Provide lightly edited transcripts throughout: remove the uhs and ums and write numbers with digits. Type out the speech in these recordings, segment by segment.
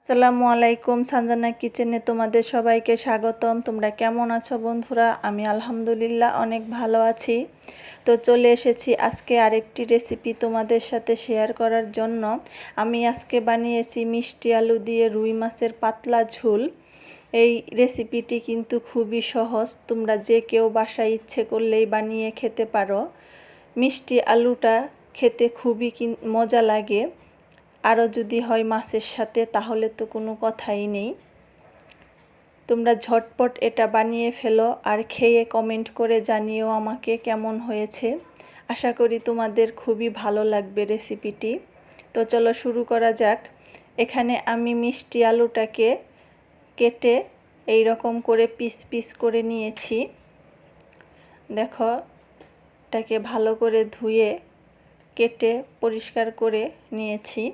আসসালামু আলাইকুম, সানজানা কিচেনে তোমাদের সবাইকে স্বাগতম। তোমরা কেমন আছো বন্ধুরা? আমি আলহামদুলিল্লাহ অনেক ভালো আছি। তো চলে এসেছি আজকে আরেকটি রেসিপি তোমাদের সাথে শেয়ার করার জন্য। আমি আজকে বানিয়েছি মিষ্টি আলু দিয়ে রুই মাছের পাতলা ঝোল। এই রেসিপিটি কিন্তু খুবই সহজ, তোমরা যে কেউ বাসায় ইচ্ছে করলেই বানিয়ে খেতে পারো। মিষ্টি আলুটা খেতে খুবই মজা লাগে, আরও যদি হয় মাছের সাথে তাহলে তো কোনো কথাই নেই। তোমরা ঝটপট এটা বানিয়ে ফেলো আর খেয়ে কমেন্ট করে জানিও আমাকে কেমন হয়েছে। আশা করি তোমাদের খুবই ভালো লাগবে রেসিপিটি। তো চলো শুরু করা যাক। এখানে আমি মিষ্টি আলুটাকে কেটে এই রকম করে পিস পিস করে নিয়েছি। দেখো, এটাকে ভালো করে ধুয়ে কেটে পরিষ্কার করে নিয়েছি।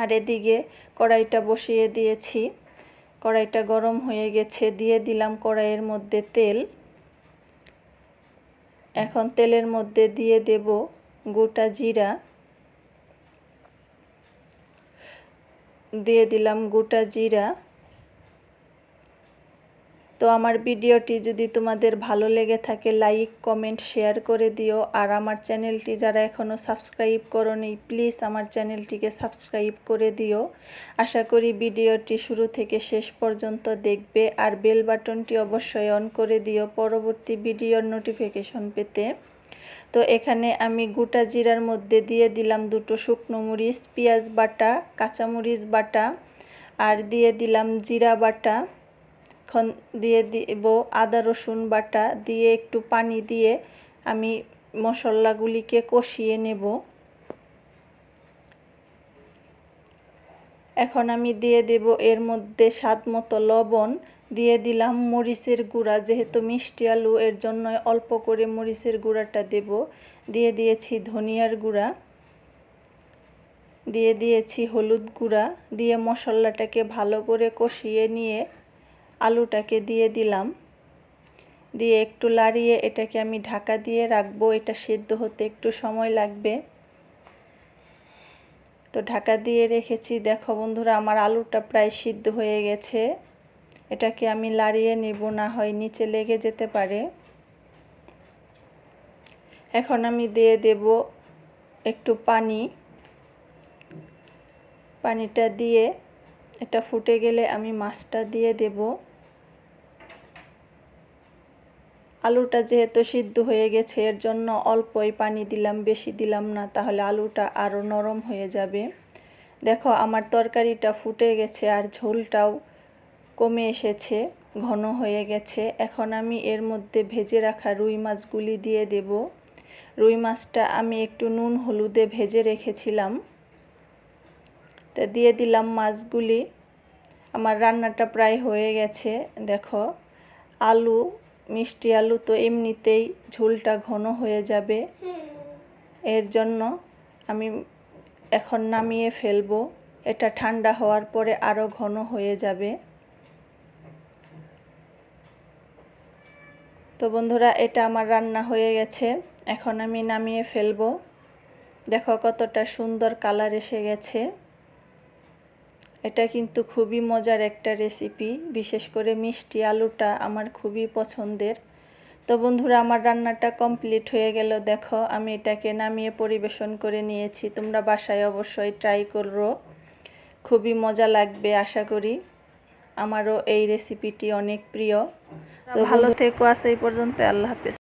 আর এদিকে কড়াইটা বসিয়ে দিয়েছি। কড়াইটা গরম হয়ে গেছে, দিয়ে দিলাম কড়াইয়ের মধ্যে তেল। এখন তেলের মধ্যে দিয়ে দেব গোটা জিরা, দিয়ে দিলাম গোটা জিরা। তো আমার ভিডিওটি যদি তোমাদের ভালো লেগে থাকে লাইক কমেন্ট শেয়ার করে দিও। আর আমার চ্যানেলটি যারা এখনও সাবস্ক্রাইব করোনি প্লিজ আমার চ্যানেলটিকে সাবস্ক্রাইব করে দিও। আশা করি ভিডিওটি শুরু থেকে শেষ পর্যন্ত দেখবে আর বেল বাটনটি অবশ্যই অন করে দিও পরবর্তী ভিডিওর নোটিফিকেশন পেতে। তো এখানে আমি গোটা জিরার মধ্যে দিয়ে দিলাম দুটো শুকনো মরিচ, পেঁয়াজ বাটা, কাঁচামরিচ বাটা আর দিয়ে দিলাম জিরা বাটা। এখন দিয়ে দিব আদা রসুন বাটা, দিয়ে একটু পানি দিয়ে আমি মশলাগুলিকে কষিয়ে নেব। এখন আমি দিয়ে দেব এর মধ্যে স্বাদ মতো লবণ, দিয়ে দিলাম মরিচের গুঁড়া, যেহেতু মিষ্টি আলু এর জন্য অল্প করে মরিচের গুঁড়াটা দেব। দিয়ে দিয়েছি ধনিয়ার গুঁড়া, দিয়ে দিয়েছি হলুদ গুঁড়া, দিয়ে মশলাটাকে ভালো করে কষিয়ে নিয়ে আলুটাকে দিয়ে দিলাম। দিয়ে একটু লাড়িয়ে এটাকে আমি ঢাকা দিয়ে রাখবো, এটা সিদ্ধ হতে একটু সময় লাগবে। তো ঢাকা দিয়ে রেখেছি। দেখো বন্ধুরা, আমার আলুটা প্রায় সিদ্ধ হয়ে গেছে। এটাকে আমি লাড়িয়ে নেব, না হয় নিচে লেগে যেতে পারে। এখন আমি দিয়ে দেব একটু পানি। পানিটা দিয়ে এটা ফুটে গেলে আমি মাছটা দিয়ে দেব। আলুটা যেহেতু সিদ্ধ হয়ে গেছে এর জন্য অল্পই পানি দিলাম, বেশি দিলাম না, তাহলে আলুটা আরও নরম হয়ে যাবে। দেখো আমার তরকারিটা ফুটে গেছে আর ঝোলটাও কমে এসেছে, ঘন হয়ে গেছে। এখন আমি এর মধ্যে ভেজে রাখা রুই মাছগুলি দিয়ে দেব। রুই মাছটা আমি একটু নুন হলুদে ভেজে রেখেছিলাম, তা দিয়ে দিলাম মাছগুলি। আমার রান্নাটা প্রায় হয়ে গেছে। দেখো, আলু মিষ্টি আলু তো এমনিতেই ঝোলটা ঘন হয়ে যাবে, এর জন্য আমি এখন নামিয়ে ফেলবো। এটা ঠান্ডা হওয়ার পরে আরও ঘন হয়ে যাবে। তো বন্ধুরা, এটা আমার রান্না হয়ে গেছে, এখন আমি নামিয়ে ফেলবো। দেখো কতটা সুন্দর কালার এসে গেছে। এটা কিন্তু খুবই মজার একটা রেসিপি, বিশেষ করে মিষ্টি আলুটা আমার খুবই পছন্দের। তো বন্ধুরা, আমার রান্নাটা কমপ্লিট হয়ে গেল। দেখো, আমি এটাকে নামিয়ে পরিবেশন করে নিয়েছি। তোমরা বাসায় অবশ্যই ট্রাই করো, খুবই মজা লাগবে আশা করি। আমারও এই রেসিপিটি অনেক প্রিয়। তো ভালো থেকো, আজ এই পর্যন্ত, আল্লাহ হাফেজ।